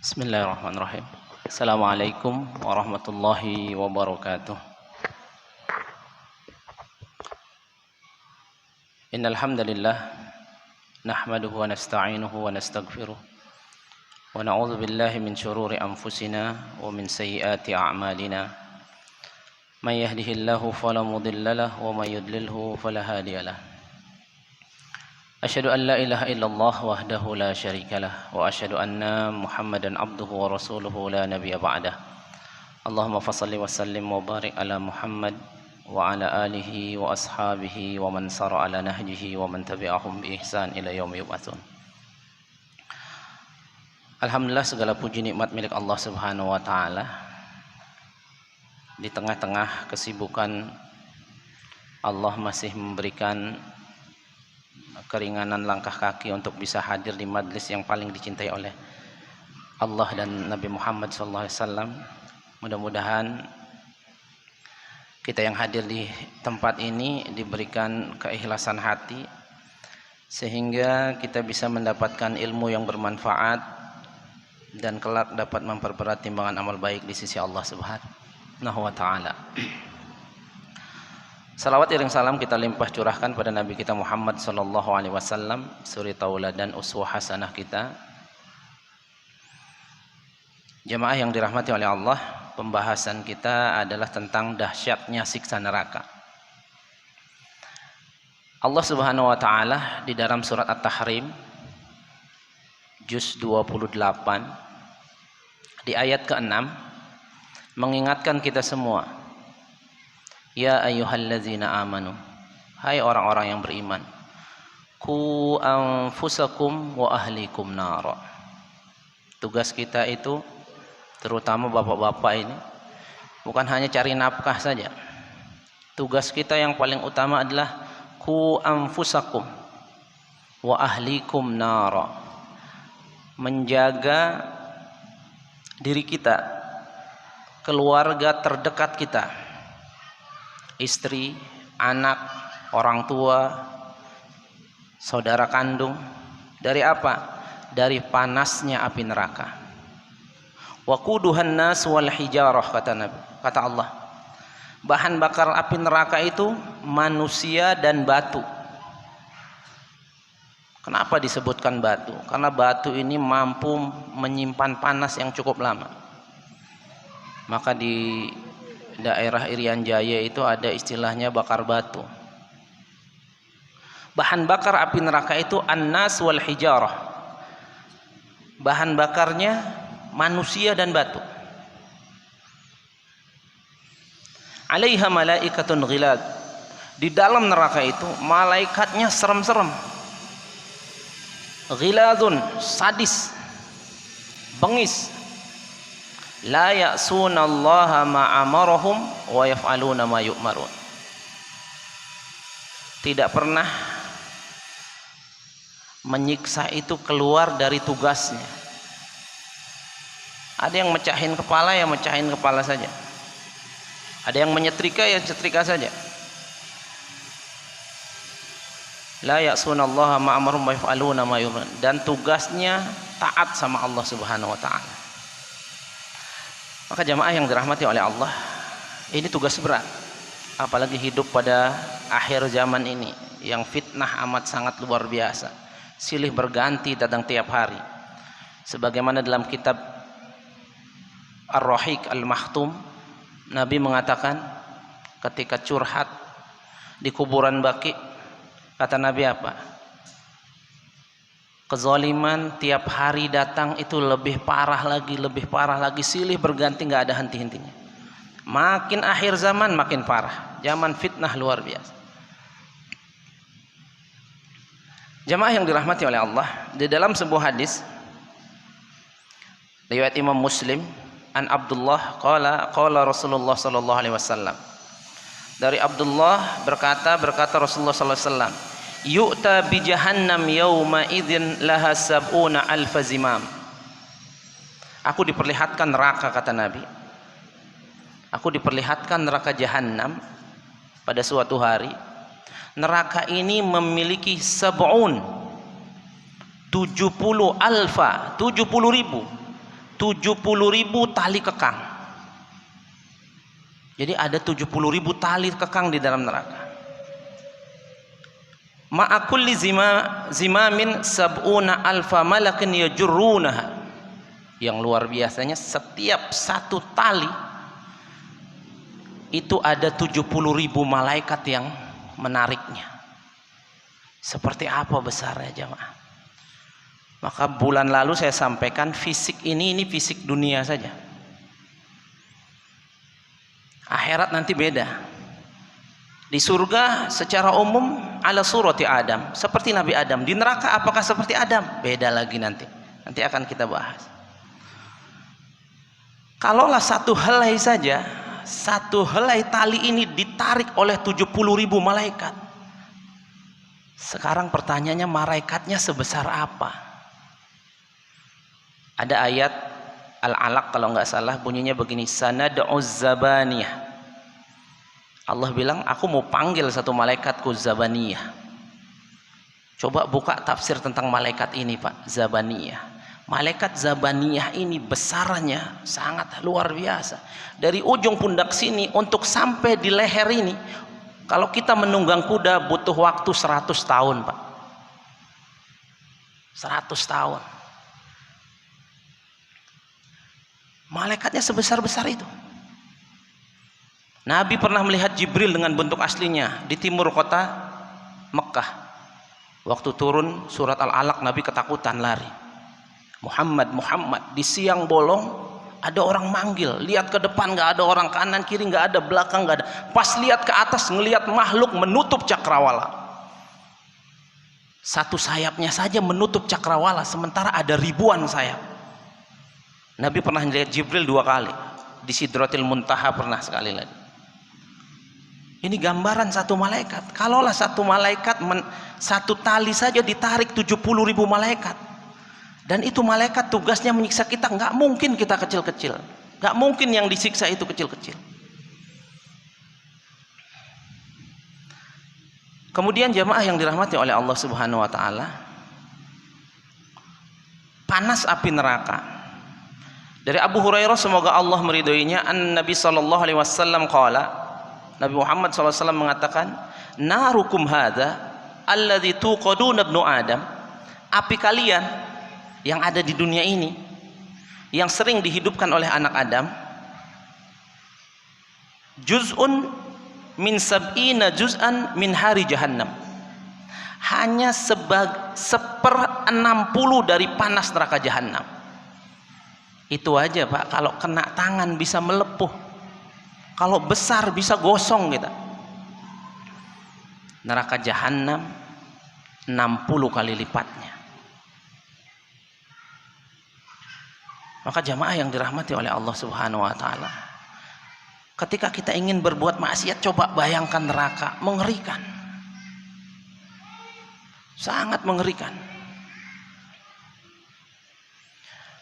Bismillahirrahmanirrahim. Assalamualaikum warahmatullahi wabarakatuh. Innal hamdalillah nahmaduhu wa nasta'inuhu wa nastaghfiruh wa na'udzu billahi min shururi anfusina wa min sayyiati a'malina. May yahdihillahu fala mudilla lahu wa may yudlilhu fala hadiya lahu. Asyhadu an la ilaha illallah wahdahu la syarikalah wa asyhadu anna Muhammadan abduhu wa rasuluhu la nabiyya ba'dah. Allahumma fashalli wa sallim wa barik ala Muhammad wa ala alihi wa ashabihi wa man sara ala nahjihi wa man tabi'ahum bi ihsan ila yaumi yub'atsun. Alhamdulillah, segala puji nikmat milik Allah Subhanahu wa taala. Di tengah-tengah kesibukan, Allah masih memberikan keringanan langkah kaki untuk bisa hadir di majlis yang paling dicintai oleh Allah dan Nabi Muhammad SAW. Mudah-mudahan kita yang hadir di tempat ini diberikan keikhlasan hati sehingga kita bisa mendapatkan ilmu yang bermanfaat dan kelak dapat memperberat timbangan amal baik di sisi Allah Subhanahu wa taala. Salawat iring salam kita limpah curahkan pada Nabi kita Muhammad sallallahu alaihi wasallam, suri tauladan uswah hasanah kita. Jemaah yang dirahmati oleh Allah, pembahasan kita adalah tentang dahsyatnya siksa neraka. Allah Subhanahu wa taala di dalam surat At-Tahrim juz 28 di ayat ke-6 mengingatkan kita semua, ya ayyuhallazina amanu, hai orang-orang yang beriman, qu anfusakum wa ahlikum nara. Tugas kita itu, terutama bapak-bapak ini, bukan hanya cari nafkah saja. Tugas kita yang paling utama adalah qu anfusakum wa ahlikum nara, menjaga diri kita, keluarga terdekat kita, istri, anak, orang tua, saudara kandung, dari apa? Dari panasnya api neraka. Waquduhan nas wal hijarah, kata Allah. Bahan bakar api neraka itu manusia dan batu. Kenapa disebutkan batu? Karena batu ini mampu menyimpan panas yang cukup lama. Maka di daerah Irian Jaya itu ada istilahnya bakar batu. Bahan bakar api neraka itu an-nas wal hijarah. Bahan bakarnya manusia dan batu. Alaiha malaikatun ghilad. Di dalam neraka itu malaikatnya serem-serem. Ghiladun, sadis, bengis. La ya'sunallaha ma amarahum wa yaf'aluna ma yu'marun. Tidak pernah menyiksa itu keluar dari tugasnya. Ada yang mecahin kepala, ya mecahin kepala saja. Ada yang menyetrika, ya setrika saja. La ya'sunallaha ma amarahum wa yaf'aluna ma yu'marun. Dan tugasnya taat sama Allah Subhanahu wa taala. Maka jamaah yang dirahmati oleh Allah, ini tugas berat, apalagi hidup pada akhir zaman ini yang fitnah amat sangat luar biasa, silih berganti datang tiap hari. Sebagaimana dalam kitab Ar-Rahiq Al-Makhtum, Nabi mengatakan ketika curhat di kuburan Baqi, kata Nabi apa? Kezaliman tiap hari datang itu lebih parah lagi, silih berganti, nggak ada henti-hentinya. Makin akhir zaman makin parah, zaman fitnah luar biasa. Jamaah yang dirahmati oleh Allah, di dalam sebuah hadis riwayat Imam Muslim, an Abdullah qala Rasulullah sallallahu alaihi wasallam. Dari Abdullah berkata Rasulullah sallallahu alaihi wasallam, yu'ta bi jahannam yauma idzin laha sab'una alf zimam. Aku diperlihatkan neraka, kata Nabi. Aku diperlihatkan neraka jahanam pada suatu hari. Neraka ini memiliki sab'un 70 alfa, 70.000 70.000 tali kekang. Jadi ada 70.000 tali kekang di dalam neraka. Ma'akulli zimamin sab'una alfa malakin yajurrunaha. Yang luar biasanya, setiap satu tali itu ada 70.000 malaikat yang menariknya. Seperti apa besarnya jemaah? Maka bulan lalu saya sampaikan fisik ini fisik dunia saja. Akhirat nanti beda. Di surga secara umum ala surati Adam, seperti Nabi Adam. Di neraka apakah seperti Adam? Beda lagi nanti. Nanti akan kita bahas. Kalaulah satu helai saja, satu helai tali ini ditarik oleh 70.000 malaikat. Sekarang pertanyaannya, malaikatnya sebesar apa? Ada ayat Al-Alaq kalau nggak salah bunyinya begini, sanad'uz zabaniyah. Allah bilang, aku mau panggil satu malaikatku zabaniyah. Coba buka tafsir tentang malaikat ini Pak, zabaniyah. Malaikat zabaniyah ini besarnya sangat luar biasa. Dari ujung pundak sini untuk sampai di leher ini, kalau kita menunggang kuda butuh waktu 100 tahun Pak. 100 tahun. Malaikatnya sebesar-besar itu. Nabi pernah melihat Jibril dengan bentuk aslinya di timur kota Mekah. Waktu turun surat Al-Alaq, Nabi ketakutan lari. Muhammad, Muhammad. Di siang bolong ada orang manggil. Lihat ke depan nggak ada orang, kanan kiri nggak ada, belakang nggak ada. Pas lihat ke atas ngelihat makhluk menutup cakrawala. Satu sayapnya saja menutup cakrawala, sementara ada ribuan sayap. Nabi pernah melihat Jibril 2 kali. Di Sidratil Muntaha pernah sekali lagi. Ini gambaran satu malaikat. Kalaulah satu malaikat satu tali saja ditarik 70.000 malaikat. Dan itu malaikat tugasnya menyiksa kita. Nggak mungkin kita kecil-kecil. Nggak mungkin yang disiksa itu kecil-kecil. Kemudian jamaah yang dirahmati oleh Allah Subhanahu wa taala, panas api neraka. Dari Abu Hurairah semoga Allah meridhoinya, Nabi sallallahu alaihi wasallam qala, Nabi Muhammad sallallahu alaihi wasallam mengatakan, narukum hadza alladzi tuqaduna ibnu Adam, api kalian yang ada di dunia ini yang sering dihidupkan oleh anak Adam, juz'un min sab'ina juz'an min hari jahannam, hanya 1/60 dari panas neraka jahanam. Itu aja Pak, kalau kena tangan bisa melepuh, kalau besar bisa gosong kita. Neraka jahanam 60 kali lipatnya. Maka jamaah yang dirahmati oleh Allah Subhanahu wa taala, ketika kita ingin berbuat maksiat, coba bayangkan neraka, mengerikan. Sangat mengerikan.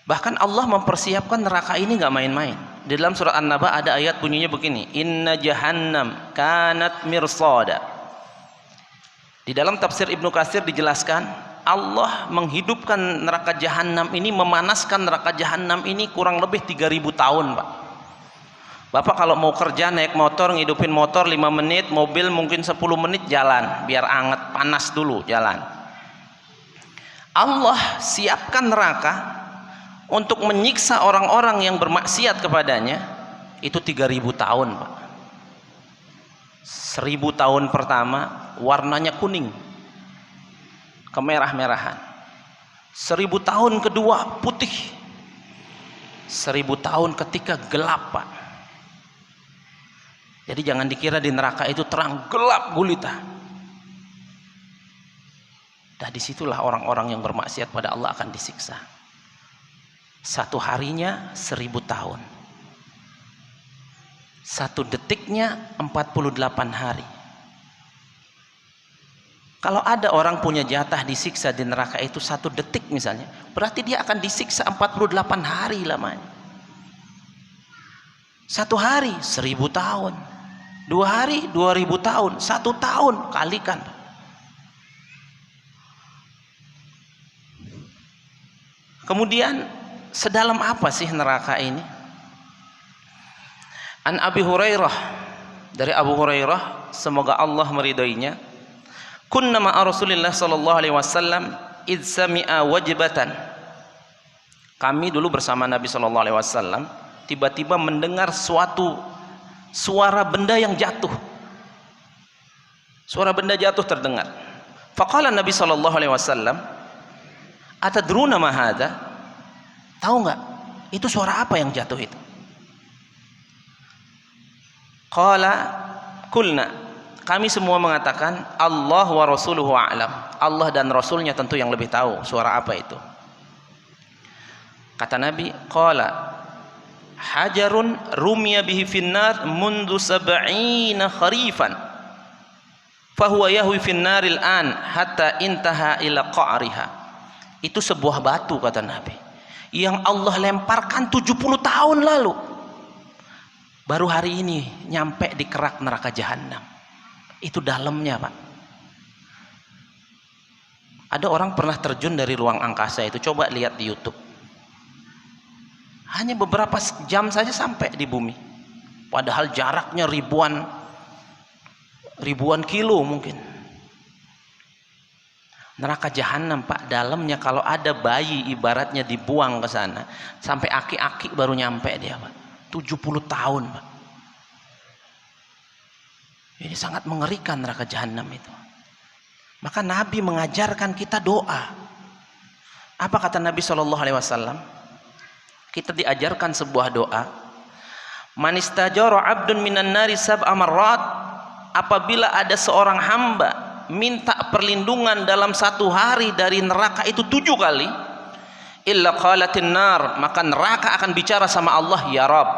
Bahkan Allah mempersiapkan neraka ini nggak main-main. Di dalam surat An-Naba ada ayat bunyinya begini, Inna jahannam kanat mirsada. Di dalam tafsir Ibnu Katsir dijelaskan, Allah menghidupkan neraka jahanam ini, memanaskan neraka jahanam ini kurang lebih 3.000 tahun Pak. Bapak kalau mau kerja naik motor, ngidupin motor 5 menit, mobil mungkin 10 menit jalan, biar anget, panas dulu jalan. Allah siapkan neraka untuk menyiksa orang-orang yang bermaksiat kepadanya itu 3.000 tahun Pak. 1.000 tahun pertama warnanya kuning, kemerah-merahan. 1.000 tahun kedua putih. 1.000 tahun ketika gelap Pak. Jadi jangan dikira di neraka itu terang, gelap gulita. Dan disitulah orang-orang yang bermaksiat pada Allah akan disiksa. Satu harinya 1.000 tahun. Satu detiknya 48 hari. Kalau ada orang punya jatah disiksa di neraka itu 1 detik misalnya, berarti dia akan disiksa 48 hari lamanya. 1 hari 1.000 tahun, 2 hari 2.000 tahun, 1 tahun kalikan. Kemudian sedalam apa sih neraka ini? An Abi Hurairah, dari Abu Hurairah, semoga Allah meridhoinya, kunna ma'a Rasulillah sallallahu alaihi wasallam id sami'a wajibatan. Kami dulu bersama Nabi sallallahu alaihi wasallam tiba-tiba mendengar suatu suara benda yang jatuh. Suara benda jatuh terdengar. Faqala Nabi sallallahu alaihi wasallam, atadruna ma hadza? Tahu enggak itu suara apa yang jatuh itu? Qala kulna, kami semua mengatakan Allah wa rasuluhu a'lam. Allah dan rasulnya tentu yang lebih tahu suara apa itu. Kata Nabi, qala hajarun rumiya bihi finnar mundu sab'ina kharifan fahuwa yahwi finnaril an hatta intaha ila qa'riha. Itu sebuah batu, kata Nabi, yang Allah lemparkan 70 tahun lalu, baru hari ini nyampe di kerak neraka jahanam. Itu dalamnya, Pak. Ada orang pernah terjun dari ruang angkasa itu, coba lihat di YouTube. Hanya beberapa jam saja sampai di bumi, padahal jaraknya ribuan kilo mungkin. Neraka jahanam, Pak, dalamnya kalau ada bayi ibaratnya dibuang ke sana, sampai aki-aki baru nyampe dia, Pak. 70 tahun, Pak. Ini sangat mengerikan neraka jahanam itu. Maka Nabi mengajarkan kita doa. Apa kata Nabi SAW? Kita diajarkan sebuah doa. Man istajara 'abdun minan nari sab'a marrat. Apabila ada seorang hamba minta perlindungan dalam satu hari dari neraka itu 7 kali, illa qalatin nar, maka neraka akan bicara sama Allah, ya Rabb,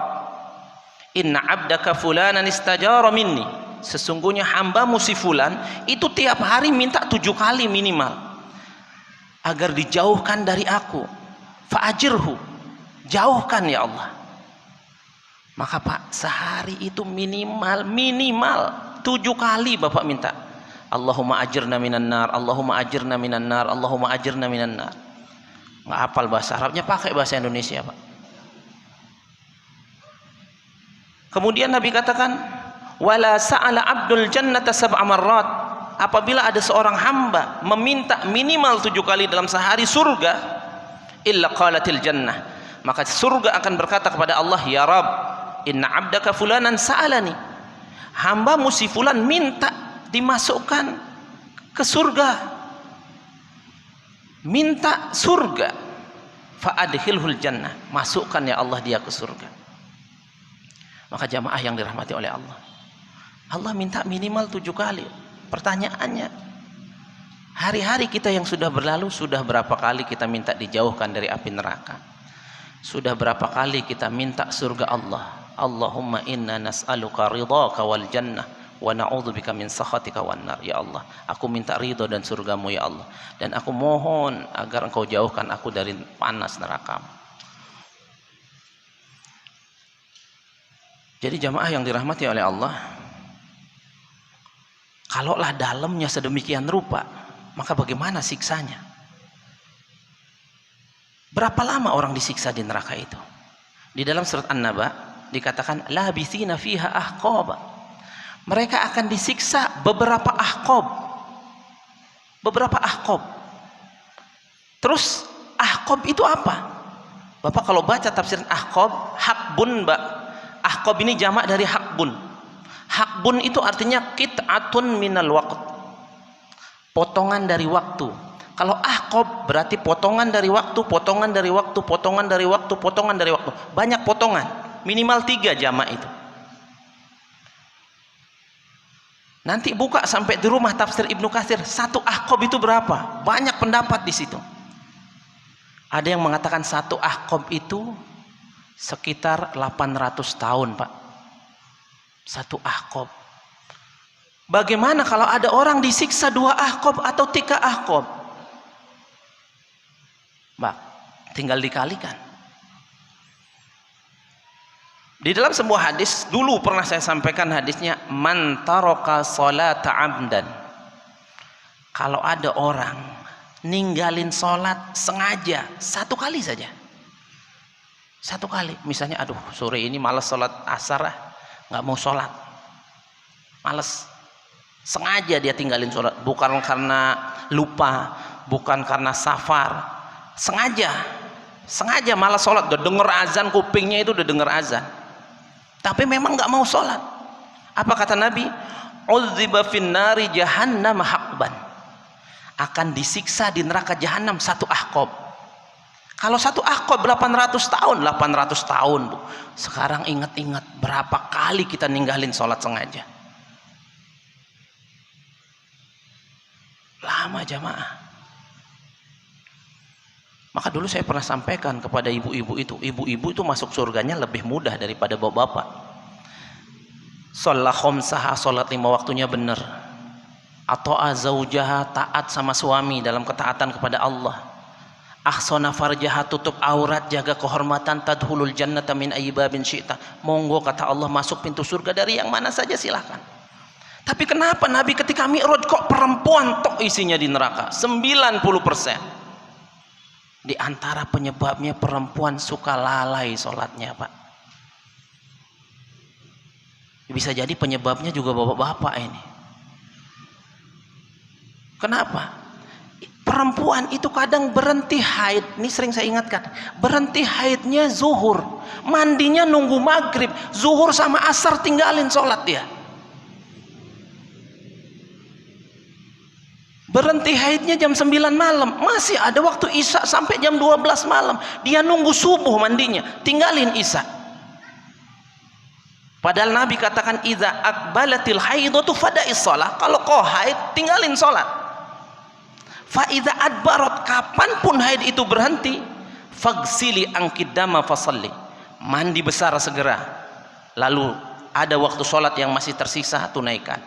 inna 'abdaka fulanan istajara minni, sesungguhnya hambamu si fulan itu tiap hari minta 7 kali minimal agar dijauhkan dari aku, fa'ajirhu, jauhkan ya Allah. Maka Pak, sehari itu minimal 7 kali Bapak minta, Allahumma ajirna minan nar, Allahumma ajirna minan nar, Allahumma ajirna minan nar. Nggak hafal bahasa Arabnya, pakai bahasa Indonesia, Pak. Kemudian Nabi katakan, wala sa'ala abdul jannata sab'a marrat. Apabila ada seorang hamba meminta minimal 7 kali dalam sehari surga, illa qalatil jannah, maka surga akan berkata kepada Allah, ya Rabb, inna abdaka fulanan sa'alani, hambamu si fulan minta dimasukkan ke surga, minta surga, fa'adkhilhul jannah, masukkan ya Allah dia ke surga. Maka jamaah yang dirahmati oleh Allah, Allah minta minimal 7 kali. Pertanyaannya, hari-hari kita yang sudah berlalu, sudah berapa kali kita minta dijauhkan dari api neraka? Sudah berapa kali kita minta surga Allah? Allahumma inna nas'aluka ridhaka wal jannah wa na'udzubika min sakhatika wan nar. Ya Allah, aku minta ridho dan surgamu ya Allah, dan aku mohon agar engkau jauhkan aku dari panas neraka. Jadi jamaah yang dirahmati oleh Allah, kalaulah dalamnya sedemikian rupa, maka bagaimana siksanya? Berapa lama orang disiksa di neraka itu? Di dalam surat An-Naba dikatakan labithina fiha ahqaba. Mereka akan disiksa beberapa ahqab. Terus ahqab itu apa? Bapak kalau baca tafsir ahqab, hakbun, Mbak. Ahqab ini jamak dari hakbun. Hakbun itu artinya qit'atun minal waqt, potongan dari waktu. Kalau ahqab berarti potongan dari waktu, potongan dari waktu, potongan dari waktu, potongan dari waktu. Banyak potongan, minimal 3 jamak itu. Nanti buka sampai di rumah tafsir Ibnu Katsir, 1 ahqab itu berapa? Banyak pendapat di situ. Ada yang mengatakan 1 ahqab itu sekitar 800 tahun, Pak. 1 ahqab. Bagaimana kalau ada orang disiksa 2 ahqab atau 3 ahqab? Mbak, tinggal dikalikan. Di dalam sebuah hadis, dulu pernah saya sampaikan hadisnya, man taraka salata amdan. Kalau ada orang ninggalin sholat sengaja 1 kali saja, Satu kali, misalnya aduh sore ini malas sholat asar, nggak mau sholat, malas, sengaja dia tinggalin sholat, bukan karena lupa, bukan karena safar, sengaja malas sholat, udah denger azan, kupingnya itu udah denger azan, tapi memang nggak mau sholat. Apa kata Nabi? Udziba finnari jahannam haqban, akan disiksa di neraka jahanam satu ahqab. Kalau satu ahqab 800 tahun Bu. Sekarang ingat-ingat berapa kali kita ninggalin sholat sengaja. Lama jamaah. Maka dulu saya pernah sampaikan kepada ibu-ibu itu masuk surganya lebih mudah daripada bapak-bapak. Sholat khamsah, sholat 5 waktunya benar. Atau azaujaha, taat sama suami dalam ketaatan kepada Allah. Ahsana farjaha, tutup aurat, jaga kehormatan, tadkhulul jannata min ayyi babin syi'ta. Monggo kata Allah masuk pintu surga dari yang mana saja silahkan. Tapi kenapa Nabi ketika Mi'raj kok perempuan tok isinya di neraka? 90%. Di antara penyebabnya perempuan suka lalai sholatnya, Pak. Bisa jadi penyebabnya juga bapak-bapak ini. Kenapa? Perempuan itu kadang berhenti haid, ini sering saya ingatkan, berhenti haidnya zuhur, mandinya nunggu maghrib, zuhur sama asar tinggalin sholat dia. Berhenti haidnya jam 9 malam, masih ada waktu isya sampai jam 12 malam, dia nunggu subuh mandinya, tinggalin isya. Padahal Nabi katakan idza aqbalatil haidatu fada'is shalah, kalau kau haid tinggalin sholat. Fa idza adbarat, kapanpun haid itu berhenti, fagsili angkidama fasalli, mandi besar segera, lalu ada waktu sholat yang masih tersisa tunaikan.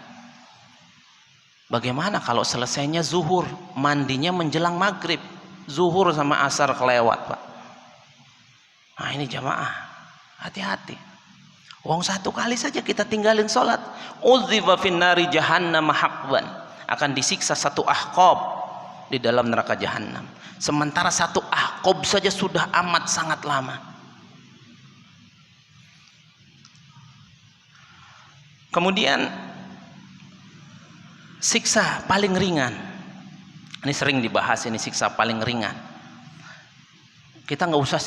Bagaimana kalau selesainya zuhur, mandinya menjelang maghrib, zuhur sama asar kelewat, Pak? Nah ini jamaah, hati-hati. Wong satu kali saja kita tinggalin sholat, udziba finnari jahannam haqban, akan disiksa satu ahqab di dalam neraka jahanam. Sementara satu ahqab saja sudah amat sangat lama. Kemudian siksa paling ringan, ini sering dibahas, ini siksa paling ringan. Kita nggak usah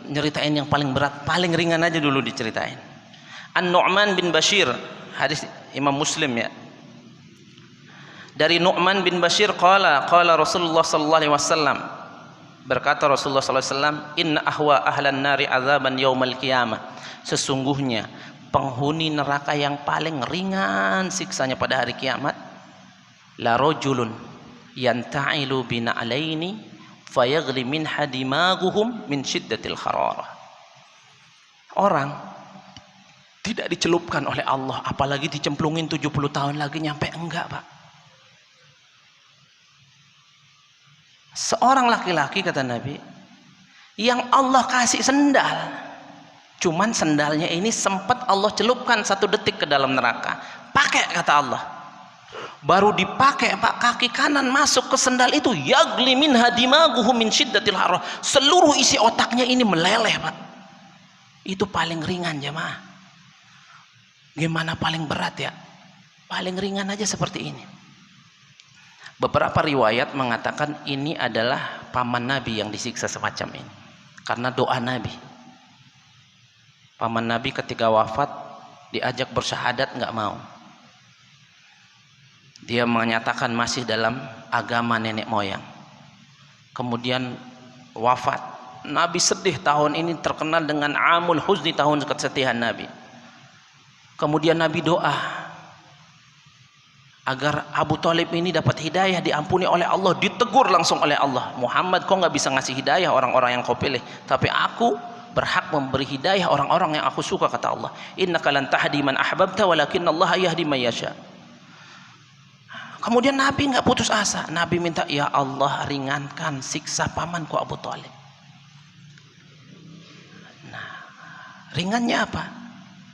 nyeritain yang paling berat, paling ringan aja dulu diceritain. An-Nu'man bin Bashir, hadis Imam Muslim ya. Dari Nu'man bin Bashir qala Rasulullah sallallahu alaihi wasallam, berkata Rasulullah sallallahu alaihi wasallam, inna ahwa ahlan nari azaban yaumal qiyamah, sesungguhnya penghuni neraka yang paling ringan siksanya pada hari kiamat, la rajulun yanta'ilu bina'alaini fayaghli min hadimaguhum min syiddatil hararah. Orang tidak dicelupkan oleh Allah, apalagi dicemplungin 70 tahun lagi nyampe enggak, Pak. Seorang laki-laki kata Nabi yang Allah kasih sendal, cuman sendalnya ini sempat Allah celupkan 1 detik ke dalam neraka, pakai kata Allah, baru dipakai Pak, kaki kanan masuk ke sendal itu, yagli min hadimaguhum min syiddatil hararah, seluruh isi otaknya ini meleleh, Pak. Itu paling ringan jemaah. Gimana paling berat ya? Paling ringan aja seperti ini. Beberapa riwayat mengatakan ini adalah paman Nabi yang disiksa semacam ini karena doa Nabi. Paman Nabi ketika wafat diajak bersyahadat nggak mau. Dia menyatakan masih dalam agama nenek moyang. Kemudian wafat. Nabi sedih, tahun ini terkenal dengan Amul Huzni, tahun kesedihan Nabi. Kemudian Nabi doa agar Abu Thalib ini dapat hidayah, diampuni oleh Allah. Ditegur langsung oleh Allah, Muhammad kau nggak bisa ngasih hidayah orang-orang yang kau pilih, tapi aku berhak memberi hidayah orang-orang yang aku suka, kata Allah. Innaka lan tahdi man ahbabta walakinnallaha yahdi man yasha. Kemudian Nabi nggak putus asa, Nabi minta, ya Allah ringankan siksa pamanku Abu Thalib. Nah, ringannya apa?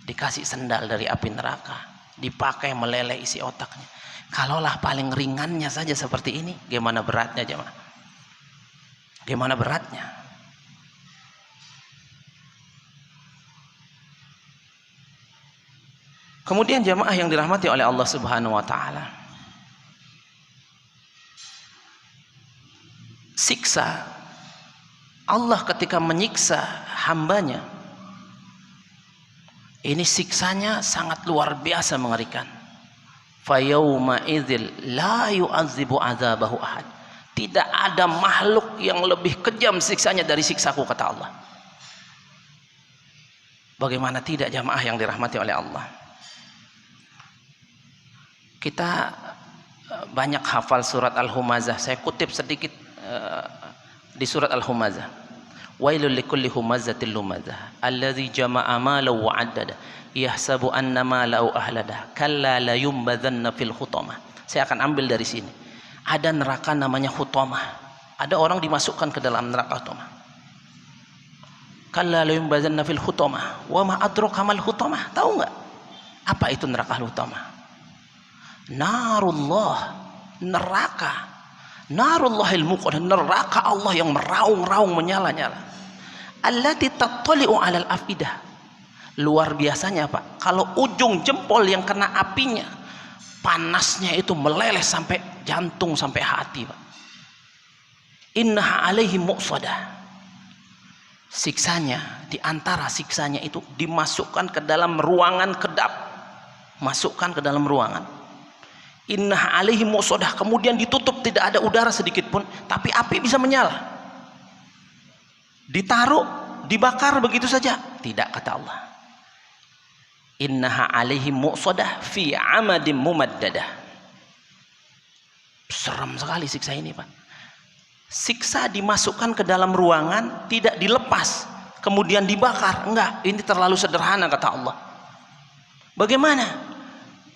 Dikasih sendal dari api neraka, dipakai meleleh isi otaknya. Kalaulah paling ringannya saja seperti ini, gimana beratnya jemaah? Gimana beratnya? Kemudian jamaah yang dirahmati oleh Allah Subhanahu wa taala, siksa Allah ketika menyiksa hambanya ini siksanya sangat luar biasa mengerikan. Fayauma idzil la yu'adzibu adzabahu ahad. Tidak ada makhluk yang lebih kejam siksanya dari siksaku, kata Allah. Bagaimana tidak jamaah yang dirahmati oleh Allah? Kita banyak hafal surat Al-Humazah. Saya kutip sedikit di surat Al-Humazah. Wailul likulli humazatil lumazah alladzi jama'a malan wa 'addada yahsabu anna malahu ahlada kalla la yumbadzanna fil hutamah. Saya akan ambil dari sini. Ada neraka namanya hutamah. Ada orang dimasukkan ke dalam neraka hutamah. Kalla la yumbadzanna fil hutamah. Wa ma adraka mal hutamah? Tahu enggak apa itu neraka hutamah? Narullah, neraka. Narullahil muqadah, neraka Allah yang meraung-raung menyala-nyala. Allati tattali'u 'alal afidah. Luar biasanya Pak, kalau ujung jempol yang kena apinya, panasnya itu meleleh sampai jantung, sampai hati Pak. Innaha 'alaihi muqsadah. Siksanya, di antara siksanya itu dimasukkan ke dalam ruangan kedap. Masukkan ke dalam ruangan. Innaha 'alaihi muqsadah, kemudian ditutup, tidak ada udara sedikit pun, tapi api bisa menyala. Ditaruh, dibakar begitu saja? Tidak, kata Allah. Innaha 'alaihi muqsadah fi 'amadim mumaddadah. Serem sekali siksa ini Pak. Siksa dimasukkan ke dalam ruangan, tidak dilepas, kemudian dibakar. Enggak, ini terlalu sederhana, kata Allah. Bagaimana?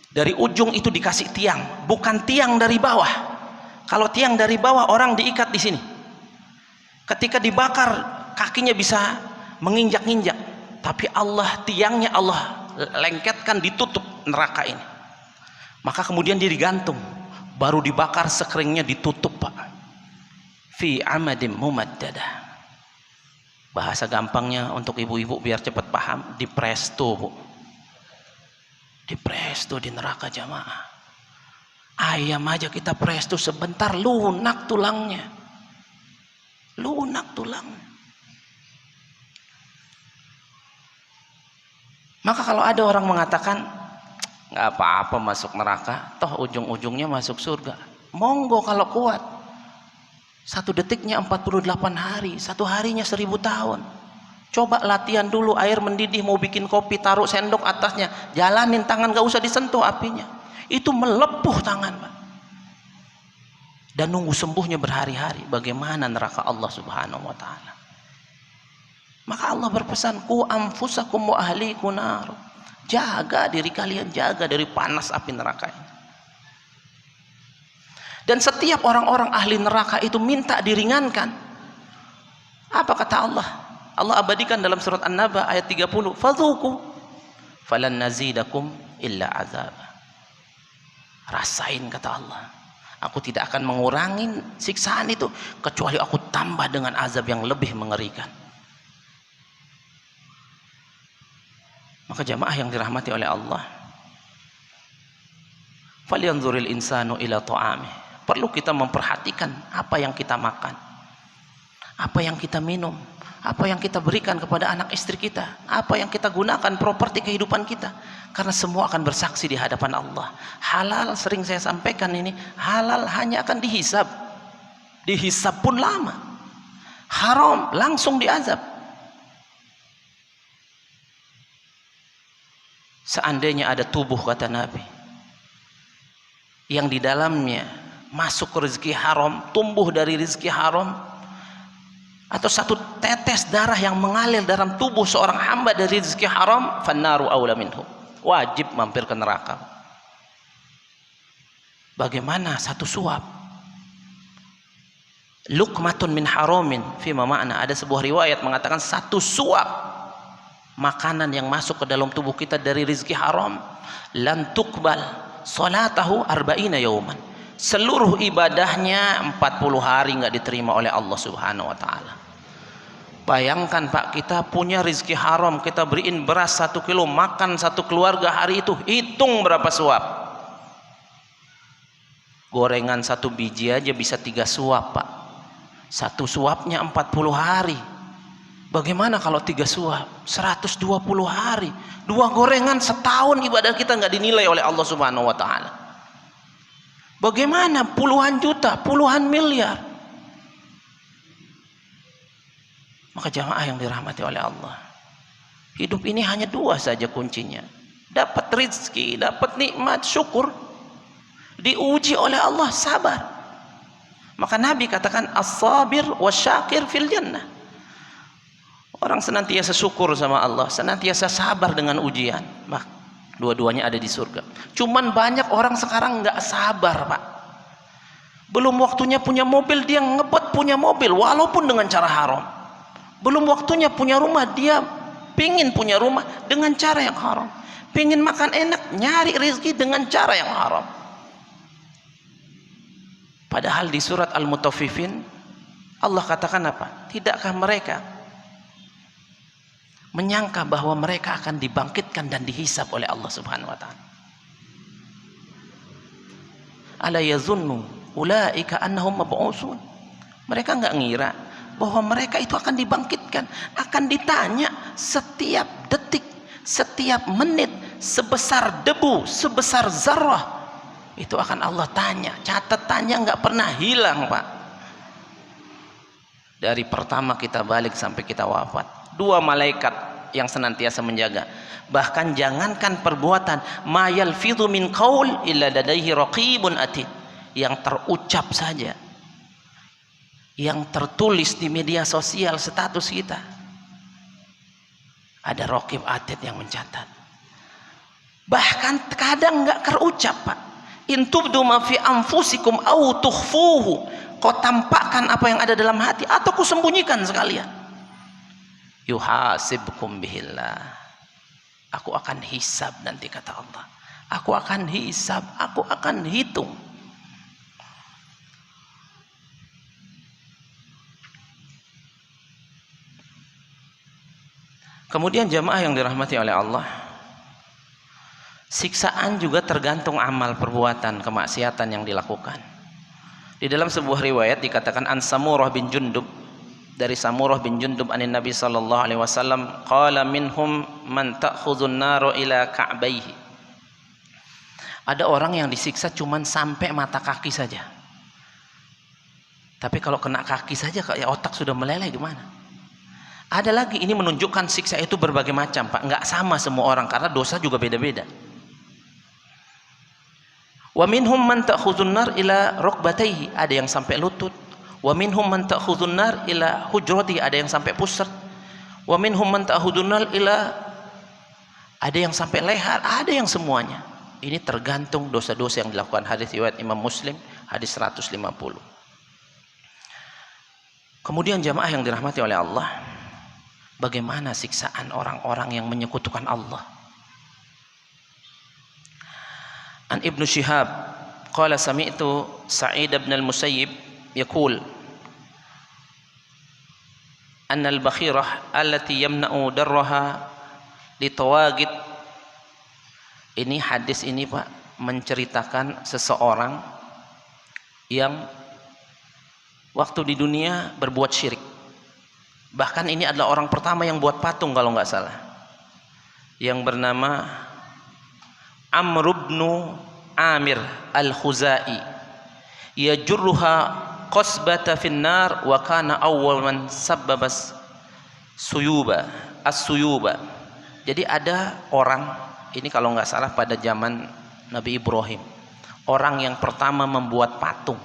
Dari ujung itu dikasih tiang, bukan tiang dari bawah. Kalau tiang dari bawah orang diikat di sini. Ketika dibakar kakinya bisa menginjak-injak. Tapi Allah, tiangnya Allah lengketkan, ditutup neraka ini. Maka kemudian dia digantung, baru dibakar sekeringnya, ditutup Pak. Fi amadim mumaddadah. Bahasa gampangnya untuk ibu-ibu biar cepat paham, di presto Bu. Di presto di neraka jamaah. Ayam aja kita presto sebentar lunak tulangnya. Lunak tulangnya. Maka kalau ada orang mengatakan nggak apa-apa masuk neraka, toh ujung-ujungnya masuk surga. Monggo kalau kuat. 1 detiknya 48 hari, 1 harinya 1000 tahun. Coba latihan dulu, air mendidih mau bikin kopi, taruh sendok atasnya, jalanin tangan, gak usah disentuh apinya, itu melepuh tangan Pak. Dan nunggu sembuhnya berhari-hari. Bagaimana neraka Allah Subhanahu wa taala? Maka Allah berpesan, ku anfusakum wa ahlikum nar. Jaga diri kalian, jaga dari panas api neraka ini. Dan setiap orang-orang ahli neraka itu minta diringankan. Apa kata Allah? Allah abadikan dalam surat An-Naba ayat 30, fadzuku falan nazidakum illa azab. Rasain, kata Allah, aku tidak akan mengurangi siksaan itu kecuali aku tambah dengan azab yang lebih mengerikan. Maka jamaah yang dirahmati oleh Allah, falyanzuril insanu ila ta'amih. Perlu kita memperhatikan apa yang kita makan, apa yang kita minum, apa yang kita berikan kepada anak istri kita, apa yang kita gunakan properti kehidupan kita. Karena semua akan bersaksi di hadapan Allah. Halal, sering saya sampaikan ini, halal hanya akan dihisab. Dihisab pun lama. Haram langsung diazab. Seandainya ada tubuh, kata Nabi, yang di dalamnya masuk rezeki haram, tumbuh dari rezeki haram, atau 1 tetes darah yang mengalir dalam tubuh seorang hamba dari rezeki haram, fannaru aula minhu, wajib mampir ke neraka. Bagaimana 1 suap, luqmatun min haramin fima ma'na. Ada sebuah riwayat mengatakan 1 suap makanan yang masuk ke dalam tubuh kita dari rezeki haram, lan tuqbal salatahu arba'ina yauman. Seluruh ibadahnya 40 hari nggak diterima oleh Allah Subhanahu wa taala. Bayangkan Pak, kita punya rezeki haram, kita beriin beras 1 kilo, makan satu keluarga hari itu, hitung berapa suap. Gorengan 1 biji aja bisa 3 suap Pak. 1 suapnya 40 hari. Bagaimana kalau 3 suap? 120 hari. 2 gorengan setahun ibadah kita nggak dinilai oleh Allah Subhanahu wa taala. Bagaimana puluhan juta, puluhan miliar? Maka jamaah yang dirahmati oleh Allah, hidup ini hanya 2 saja kuncinya. Dapat rezeki, dapat nikmat, syukur. Diuji oleh Allah, sabar. Maka Nabi katakan as-sabir wasyakir fil jannah. Orang senantiasa syukur sama Allah, senantiasa sabar dengan ujian, maka dua-duanya ada di surga. Cuman banyak orang sekarang nggak sabar Pak. Belum waktunya punya mobil, dia ngebet punya mobil walaupun dengan cara haram. Belum waktunya punya rumah, dia pingin punya rumah dengan cara yang haram. Pingin makan enak, nyari rezeki dengan cara yang haram. Padahal di surat Al-Mutaffifin Allah katakan apa? Tidakkah mereka menyangka bahwa mereka akan dibangkitkan dan dihisab oleh Allah Subhanahu wa taala? Ala yazunnu ulaika annahum mab'utsun. Mereka enggak ngira bahwa mereka itu akan dibangkitkan, akan ditanya setiap detik, setiap menit, sebesar debu, sebesar zarrah, itu akan Allah tanya. Catatannya nggak pernah hilang Pak, dari pertama kita balik sampai kita wafat. 2 malaikat yang senantiasa menjaga. Bahkan jangankan perbuatan, ma yalfidhu min qaul illa ladaihi raqibun atid, yang terucap saja, yang tertulis di media sosial status kita, ada raqib atid yang mencatat. Bahkan kadang nggak terucap Pak. In tubdu ma fi anfusikum au tukhfuhu, kau tampakkan apa yang ada dalam hati atau kau sembunyikan sekalian, yuhasibkum bihillah, aku akan hisab nanti, kata Allah. Aku akan hisab, aku akan hitung. Kemudian jamaah yang dirahmati oleh Allah, siksaan juga tergantung amal perbuatan kemaksiatan yang dilakukan. Di dalam sebuah riwayat dikatakan an Samurah bin Jundub, dari Samurah bin Jundub anin Nabi sallallahu alaihi wasallam, qala minhum man ta'khudhun naru ila ka'baihi. Ada orang yang disiksa cuman sampai mata kaki saja. Tapi kalau kena kaki saja kayak otak sudah meleleh gimana? Ada lagi, ini menunjukkan siksa itu berbagai macam Pak, nggak sama semua orang karena dosa juga beda-beda. Wa minhum man ta'khudhun nar ila rukbatayhi, ada yang sampai lutut. Wa minhum man ta'khudhun nar ila hujrati, ada yang sampai pusat. Wa minhum man ta'khudhun nar ila, ada yang sampai leher, ada yang semuanya. Ini tergantung dosa-dosa yang dilakukan. Hadis riwayat Imam Muslim, hadis 150. Kemudian jamaah yang dirahmati oleh Allah, bagaimana siksaan orang-orang yang menyekutukan Allah? An Ibnu Syihab qala sami'tu Sa'id bin al-Musayyib yaqul anna al-bakhirah allati yamna'u darraha litawagid. Ini hadis ini Pak menceritakan seseorang yang waktu di dunia berbuat syirik. Bahkan ini adalah orang pertama yang buat patung kalau nggak salah, yang bernama Amr ibn Amir al-Khuzai, yajurruha qasbata finnar wa kana awwal man sabbabas suyuba as-suyuba. Jadi ada orang ini kalau nggak salah pada zaman Nabi Ibrahim, orang yang pertama membuat patung.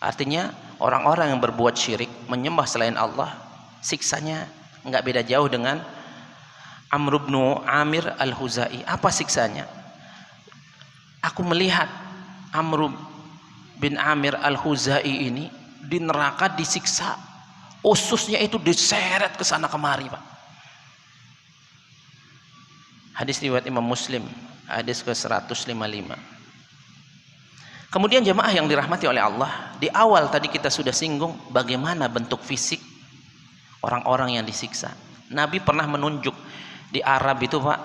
Artinya orang-orang yang berbuat syirik, menyembah selain Allah, siksanya nggak beda jauh dengan Amr bin Amir al-Khuzai. Apa siksanya? Aku melihat Amr bin Amir al-Khuzai ini di neraka disiksa, ususnya itu diseret ke sana kemari Pak. Hadis riwayat Imam Muslim, hadis ke-155. Kemudian jemaah yang dirahmati oleh Allah, di awal tadi kita sudah singgung bagaimana bentuk fisik orang-orang yang disiksa. Nabi pernah menunjuk di Arab itu Pak,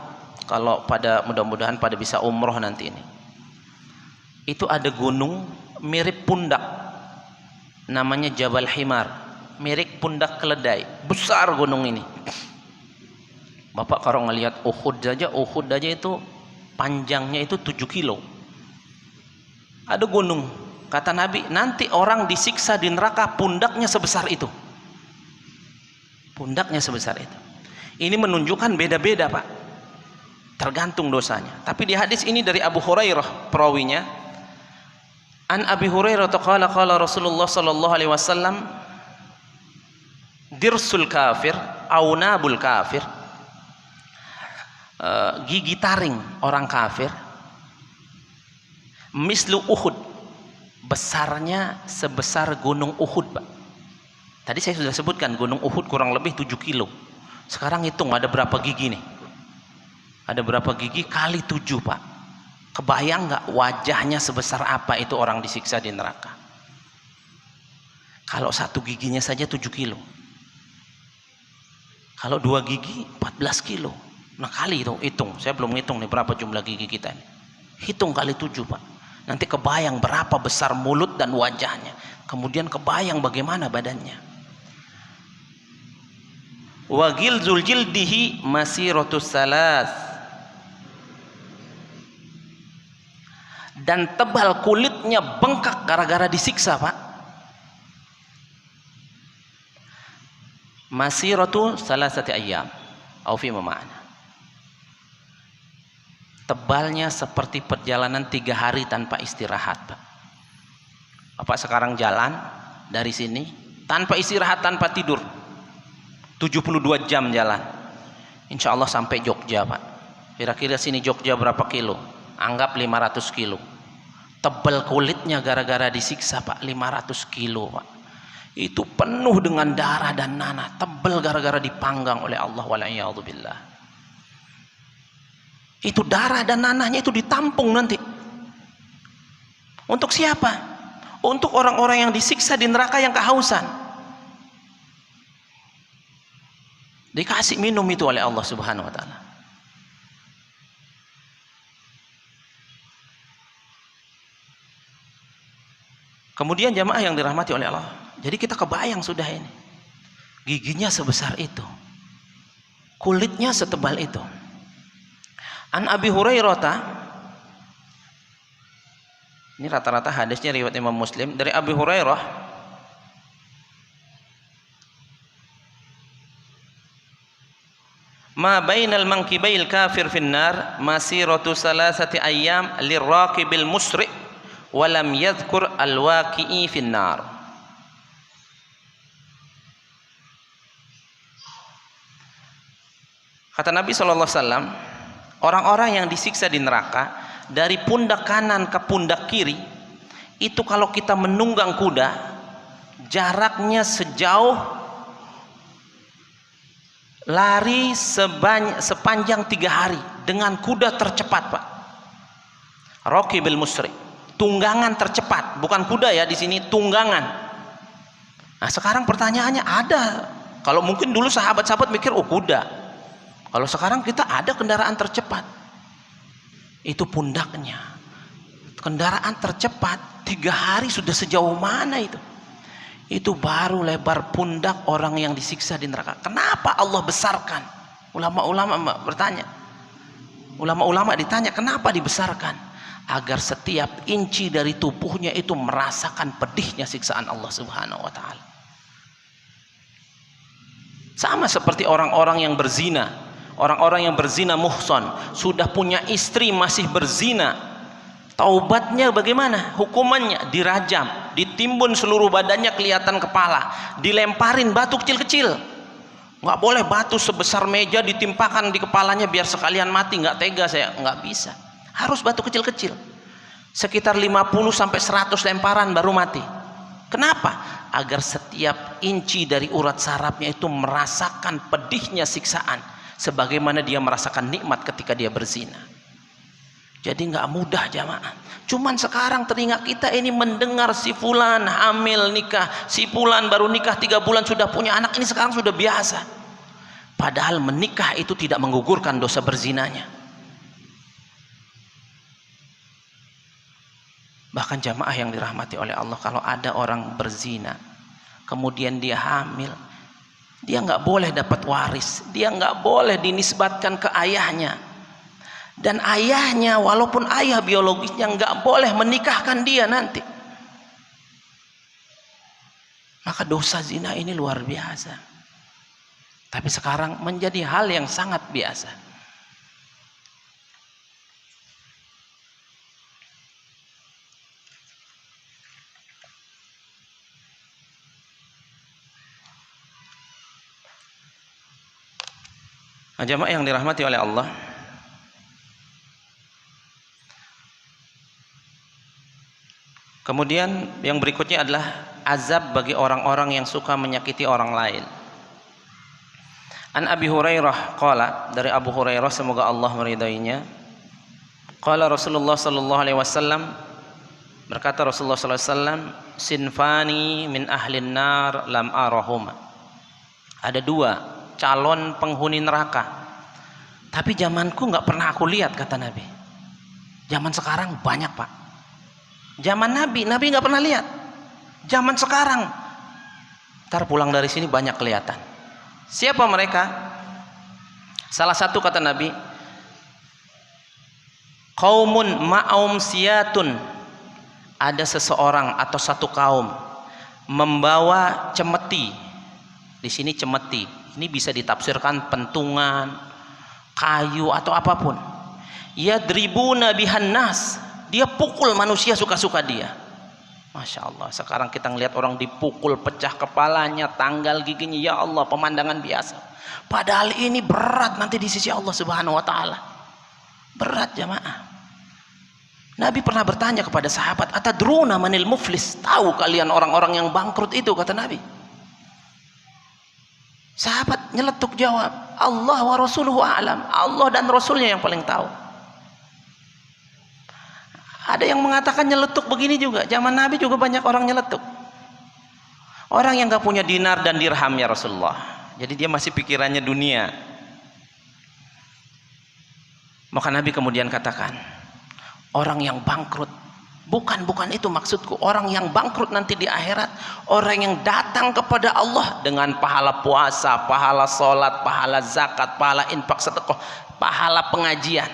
kalau pada mudah-mudahan pada bisa umroh nanti ini, itu ada gunung mirip pundak, namanya Jabal Himar, mirip pundak keledai, besar gunung ini. Bapak kalau ngelihat Uhud aja itu panjangnya itu 7 kilo. Ada gunung, kata Nabi, nanti orang disiksa di neraka pundaknya sebesar itu. Pundaknya sebesar itu. Ini menunjukkan beda-beda Pak, tergantung dosanya. Tapi di hadis ini dari Abu Hurairah perawinya, an Abi Hurairah qala qala Rasulullah sallallahu alaihi wasallam, dirsul kafir au nabul kafir, gigi taring orang kafir, mislu Uhud, besarnya sebesar gunung Uhud Pak. Tadi saya sudah sebutkan gunung Uhud kurang lebih 7 kilo. Sekarang hitung ada berapa gigi nih, ada berapa gigi kali 7 Pak. Kebayang nggak wajahnya sebesar apa itu orang disiksa di neraka? Kalau satu giginya saja 7 kilo, kalau 2 gigi 14 kilo. Nah kali itu hitung, saya belum hitung nih berapa jumlah gigi kita nih. Hitung kali 7 Pak. Nanti kebayang berapa besar mulut dan wajahnya. Kemudian kebayang bagaimana badannya. Wa gilzul jildihi masiratus salas, dan tebal kulitnya bengkak gara-gara disiksa Pak. Masiratu salasati ayyam au fi ma'ana, tebalnya seperti perjalanan 3 hari tanpa istirahat Pak. Bapak sekarang jalan dari sini tanpa istirahat, tanpa tidur, 72 jam jalan, insya Allah sampai Jogja Pak. Kira-kira sini Jogja berapa kilo? Anggap 500 kilo. Tebal kulitnya gara-gara disiksa Pak, 500 kilo Pak. Itu penuh dengan darah dan nanah, tebal gara-gara dipanggang oleh Allah, wala'iyadzubillah. Itu darah dan nanahnya itu ditampung nanti. Untuk siapa? Untuk orang-orang yang disiksa di neraka yang kehausan. Dikasih minum itu oleh Allah Subhanahu wa taala. Kemudian jamaah yang dirahmati oleh Allah, jadi kita kebayang sudah ini, giginya sebesar itu, kulitnya setebal itu. An Abi Hurairah, ini rata-rata hadisnya riwayat Imam Muslim, dari Abi Hurairah, ma bainal mankibail kafir finnar masiratu salasati ayyam lirraqibil musri' walam yadhkur alwaqi'i finnar. Kata Nabi SAW, orang-orang yang disiksa di neraka dari pundak kanan ke pundak kiri itu kalau kita menunggang kuda, jaraknya sejauh lari sepanjang 3 hari dengan kuda tercepat Pak. Raqibil musri', tunggangan tercepat, bukan kuda ya di sini, tunggangan. Nah sekarang pertanyaannya ada, kalau mungkin dulu sahabat-sahabat mikir oh kuda, kalau sekarang kita ada kendaraan tercepat, itu pundaknya. Kendaraan tercepat 3 hari sudah sejauh mana itu? Itu baru lebar pundak orang yang disiksa di neraka. Kenapa Allah besarkan? Ulama-ulama bertanya, ulama-ulama ditanya kenapa dibesarkan? Agar setiap inci dari tubuhnya itu merasakan pedihnya siksaan Allah Subhanahu wa taala. Sama seperti orang-orang yang berzina. Orang-orang yang berzina muhsan, sudah punya istri masih berzina, taubatnya bagaimana? Hukumannya dirajam, ditimbun seluruh badannya kelihatan kepala, dilemparin batu kecil-kecil. Nggak boleh batu sebesar meja ditimpakan di kepalanya biar sekalian mati, nggak tega saya, nggak bisa. Harus batu kecil-kecil, sekitar 50 sampai 100 lemparan baru mati. Kenapa? Agar setiap inci dari urat sarafnya itu merasakan pedihnya siksaan, sebagaimana dia merasakan nikmat ketika dia berzina. Jadi nggak mudah jamaah. Cuman sekarang telinga kita ini mendengar si fulan hamil nikah, si fulan baru nikah 3 bulan sudah punya anak, ini sekarang sudah biasa. Padahal menikah itu tidak menggugurkan dosa berzinanya. Bahkan jamaah yang dirahmati oleh Allah, kalau ada orang berzina kemudian dia hamil, dia nggak boleh dapat waris, dia nggak boleh dinisbatkan ke ayahnya. Dan ayahnya walaupun ayah biologisnya nggak boleh menikahkan dia nanti. Maka dosa zina ini luar biasa. Tapi sekarang menjadi hal yang sangat biasa. Nah, jamaah yang dirahmati oleh Allah, kemudian yang berikutnya adalah azab bagi orang-orang yang suka menyakiti orang lain. An Abi Hurairah qala, dari Abu Hurairah semoga Allah meridainya, qala Rasulullah sallallahu alaihi wasallam, berkata Rasulullah sallallahu alaihi wasallam, sinfani min ahlin nar lam arahuma. Ada 2 calon penghuni neraka, tapi zamanku nggak pernah aku lihat, kata Nabi. Zaman sekarang banyak, Pak. Zaman Nabi nggak pernah lihat. Zaman sekarang, ntar pulang dari sini banyak kelihatan. Siapa mereka? Salah satu kata Nabi, qaumun ma'um siyatun, ada seseorang atau satu kaum membawa cemeti. Di sini cemeti, ini bisa ditafsirkan pentungan, kayu atau apapun. Yadribuna bihan nas, dia pukul manusia suka-suka dia. Masya Allah, sekarang kita ngelihat orang dipukul, pecah kepalanya, tanggal giginya, ya Allah, pemandangan biasa. Padahal ini berat nanti di sisi Allah Subhanahu wa taala. Berat jamaah. Nabi pernah bertanya kepada sahabat, atadruna manil muflis, tahu kalian orang-orang yang bangkrut itu, kata Nabi. Sahabat nyeletuk jawab, Allah wa rasuluhu a'lam, Allah dan Rasulnya yang paling tahu. Ada yang mengatakan nyeletuk begini juga, zaman Nabi juga banyak orang nyeletuk. Orang yang gak punya dinar dan dirham ya Rasulullah, jadi dia masih pikirannya dunia. Maka Nabi kemudian katakan, orang yang bangkrut, bukan itu maksudku. Orang yang bangkrut nanti di akhirat, orang yang datang kepada Allah dengan pahala puasa, pahala sholat, pahala zakat, pahala infak sedekah, pahala pengajian.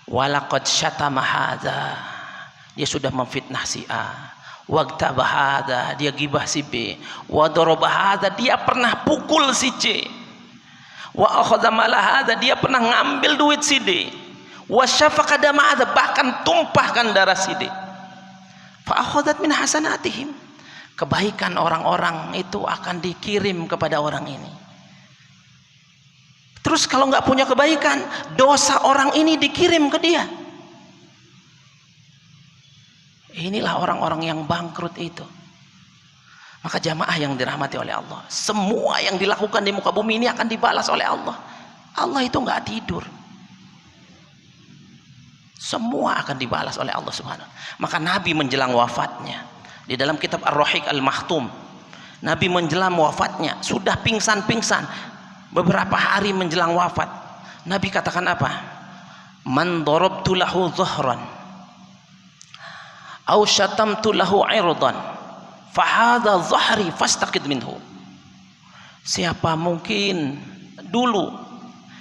Walaqad syatama hadza, dia sudah memfitnah si A. Wagtabah hadza, dia gibah si B. Wa daraba hadza, dia pernah pukul si C. Wa akhadha mala hadza, dia pernah ngambil duit si D. Wa syafaqa dama hadza, bahkan tumpahkan darah si D. Fa akhadhat min hasanatihim, kebaikan orang-orang itu akan dikirim kepada orang ini. Terus kalau nggak punya kebaikan, dosa orang ini dikirim ke dia. Inilah orang-orang yang bangkrut itu. Maka jamaah yang dirahmati oleh Allah, semua yang dilakukan di muka bumi ini akan dibalas oleh Allah. Allah itu nggak tidur. Semua akan dibalas oleh Allah Subhanahu. Maka Nabi menjelang wafatnya, di dalam kitab Ar-Rahiq Al-Mahtum, Nabi menjelang wafatnya sudah pingsan-pingsan. Beberapa hari menjelang wafat, Nabi katakan apa? Man darabtu lahu dhahran aw syatamtu lahu 'irdan fa hadha dhahri fastaqid minhu. Siapa mungkin dulu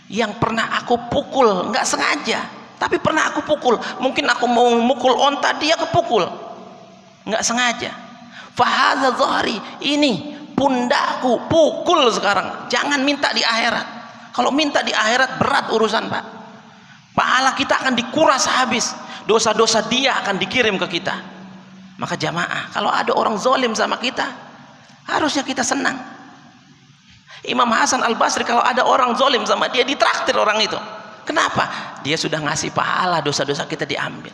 yang pernah aku pukul, nggak sengaja, tapi pernah aku pukul, mungkin aku mau mukul onta, dia kepukul nggak sengaja. Fa hadha dhahri, ini pundakku, pukul sekarang. Jangan minta di akhirat. Kalau minta di akhirat berat urusan, Pak. Pahala kita akan dikuras habis, dosa-dosa dia akan dikirim ke kita. Maka jamaah, kalau ada orang zalim sama kita, harusnya kita senang. Imam Hasan Al-Basri kalau ada orang zalim sama dia, ditraktir orang itu. Kenapa? Dia sudah ngasih pahala, dosa-dosa kita diambil.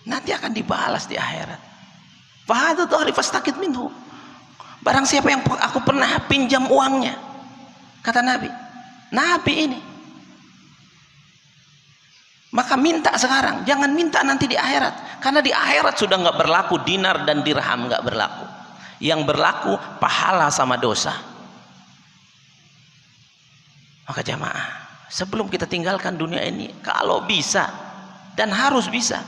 Nanti akan dibalas di akhirat. Fahadu dhahri fastaqid minhu. Barang siapa yang aku pernah pinjam uangnya, kata Nabi. Nabi ini Maka minta sekarang, jangan minta nanti di akhirat, karena di akhirat sudah nggak berlaku dinar dan dirham, nggak berlaku. Yang berlaku pahala sama dosa. Maka jamaah, sebelum kita tinggalkan dunia ini, kalau bisa dan harus bisa,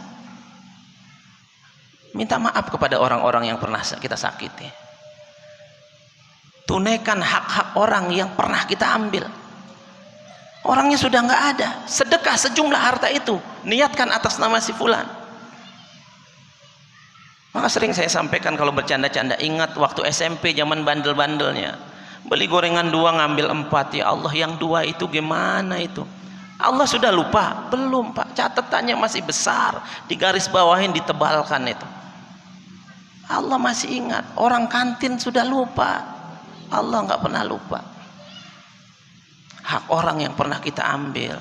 minta maaf kepada orang-orang yang pernah kita sakiti. Tunaikan hak-hak orang yang pernah kita ambil. Orangnya sudah nggak ada, sedekah sejumlah harta itu, niatkan atas nama si fulan. Maka sering saya sampaikan kalau bercanda-canda, ingat waktu SMP zaman bandel-bandelnya, beli gorengan 2 ngambil 4, ya Allah yang 2 itu gimana itu? Allah sudah lupa? Belum Pak, catatannya masih besar, di garis bawahin, ditebalkan itu. Allah masih ingat, orang kantin sudah lupa, Allah nggak pernah lupa. Hak orang yang pernah kita ambil,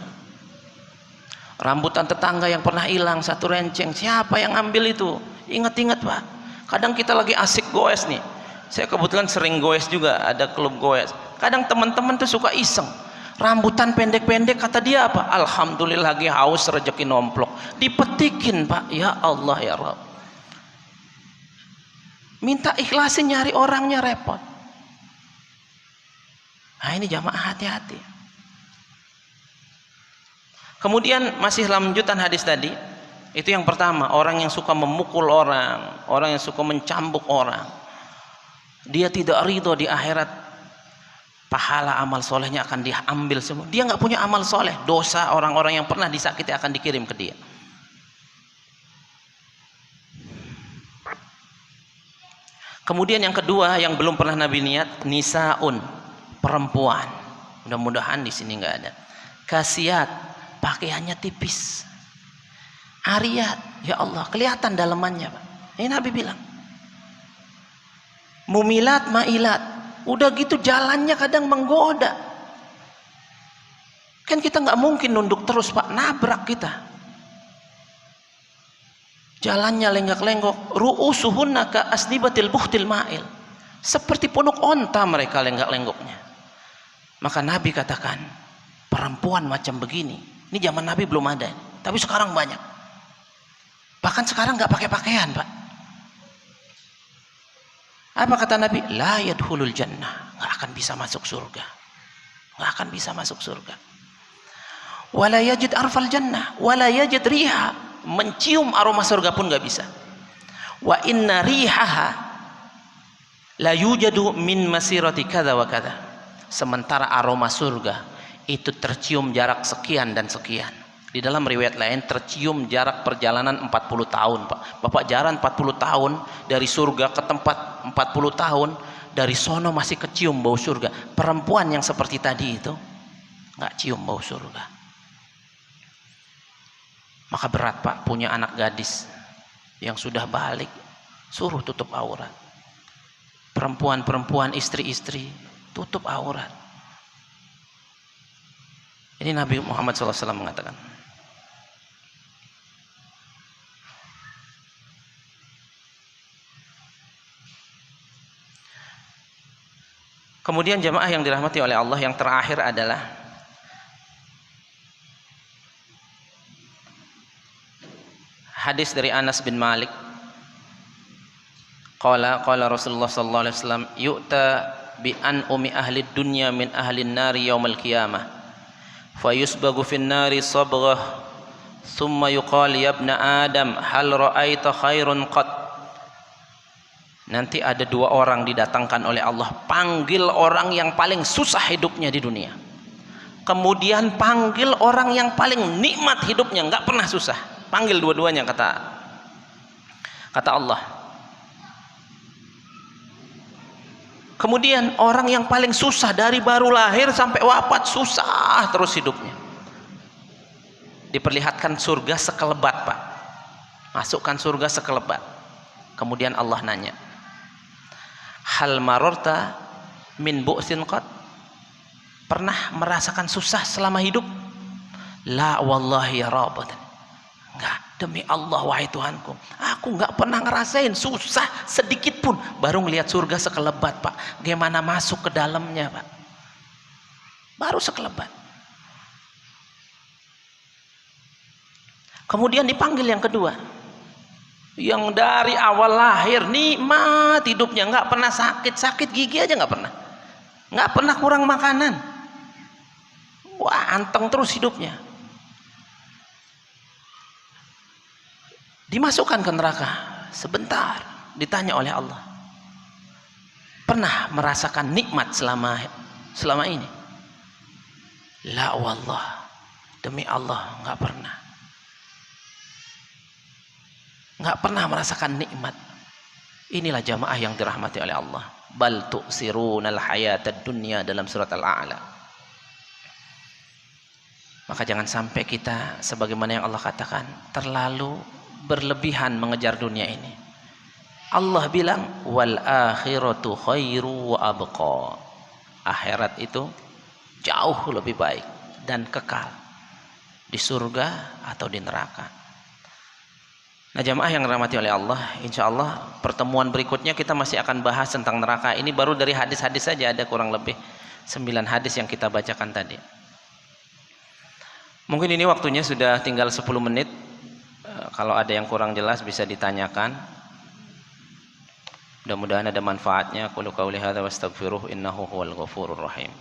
rambutan tetangga yang pernah hilang 1 renceng, siapa yang ambil itu? Ingat-ingat Pak. Kadang kita lagi asik goes nih, saya kebetulan sering goes juga, ada klub goes. Kadang teman-teman tuh suka iseng, rambutan pendek-pendek, kata dia apa? Alhamdulillah lagi haus rezeki nomplok, dipetikin Pak. Ya Allah ya Rabb, minta ikhlasin, nyari orangnya repot. Nah ini jamaah, hati-hati. Kemudian masih lanjutan hadis tadi, itu yang pertama, orang yang suka memukul orang, orang yang suka mencambuk orang, dia tidak ridho di akhirat, pahala amal solehnya akan diambil semua. Dia nggak punya amal soleh, dosa orang-orang yang pernah disakiti akan dikirim ke dia. Kemudian yang kedua yang belum pernah Nabi niat, nisaun, perempuan. Mudah-mudahan di sini nggak ada. Kasiat, pakaiannya tipis. Ariyat, ya Allah, kelihatan dalemannya Pak. Ini Nabi bilang. Mumilat, mailat, udah gitu jalannya kadang menggoda. Kan kita nggak mungkin nunduk terus Pak, nabrak kita. Jalannya lenggak-lenggok, ru'usuhunna ka asnibatil buhtil ma'il, seperti punuk onta mereka lenggak-lenggoknya. Maka Nabi katakan, perempuan macam begini, ini zaman Nabi belum ada, tapi sekarang banyak. Bahkan sekarang nggak pakai pakaian Pak. Apa kata Nabi? La yadkhulul jannah, nggak akan bisa masuk surga, nggak akan bisa masuk surga. Wala yajid arfal jannah, wala yajid riha, mencium aroma surga pun nggak bisa. Wa inna rihaha la yujadu min masirati kada wa kada. Sementara aroma surga itu tercium jarak sekian dan sekian. Di dalam riwayat lain tercium jarak perjalanan 40 tahun Pak. Bapak jalan 40 tahun dari surga ke tempat 40 tahun, dari sono masih kecium bau surga. Perempuan yang seperti tadi itu nggak cium bau surga. Maka berat Pak, punya anak gadis yang sudah balik, suruh tutup aurat. Perempuan-perempuan, istri-istri, tutup aurat. Ini Nabi Muhammad SAW mengatakan. Kemudian jamaah yang dirahmati oleh Allah, yang terakhir adalah hadis dari Anas bin Malik. Qala Rasulullah sallallahu alaihi wasallam, yu'ta bi an umi ahli dunya min ahli nari yaumal qiyamah, fayusbagu fin nari sabghah, thumma yuqal ya ibna adam hal ra'aita khairun qad. Nanti ada 2 orang didatangkan oleh Allah, panggil orang yang paling susah hidupnya di dunia, kemudian panggil orang yang paling nikmat hidupnya, nggak pernah susah, panggil dua-duanya, kata Allah. Kemudian orang yang paling susah dari baru lahir sampai wafat, susah terus hidupnya, diperlihatkan surga sekelebat Pak, masukkan surga sekelebat. Kemudian Allah nanya, hal marorta min bu'sin qad, pernah merasakan susah selama hidup? La wallahi ya Rabb, enggak, demi Allah wahai Tuhanku, aku enggak pernah ngerasain susah sedikit pun. Baru ngelihat surga sekelebat Pak, gimana masuk ke dalamnya Pak, baru sekelebat. Kemudian dipanggil yang kedua, yang dari awal lahir nikmat hidupnya, nggak pernah sakit gigi aja nggak pernah kurang makanan, wah anteng terus hidupnya. Dimasukkan ke neraka sebentar, ditanya oleh Allah, pernah merasakan nikmat selama ini? La wallah, demi Allah nggak pernah merasakan nikmat. Inilah jamaah yang dirahmati oleh Allah. Bal tu'sirunal hayatad dunya dalam surat Al-A'la. Maka jangan sampai kita sebagaimana yang Allah katakan terlalu berlebihan mengejar dunia ini. Allah bilang wal akhiratu khairu wa abqa. Akhirat itu jauh lebih baik dan kekal, di surga atau di neraka. Nah jamaah yang dirahmati oleh Allah, insya Allah pertemuan berikutnya kita masih akan bahas tentang neraka. Ini baru dari hadis-hadis saja, ada kurang lebih 9 hadis yang kita bacakan tadi. Mungkin ini waktunya sudah tinggal 10 menit. Kalau ada yang kurang jelas bisa ditanyakan. Mudah-mudahan ada manfaatnya. Qul qauli hadza wastaghfiruh innahu huwal ghafurur rahim.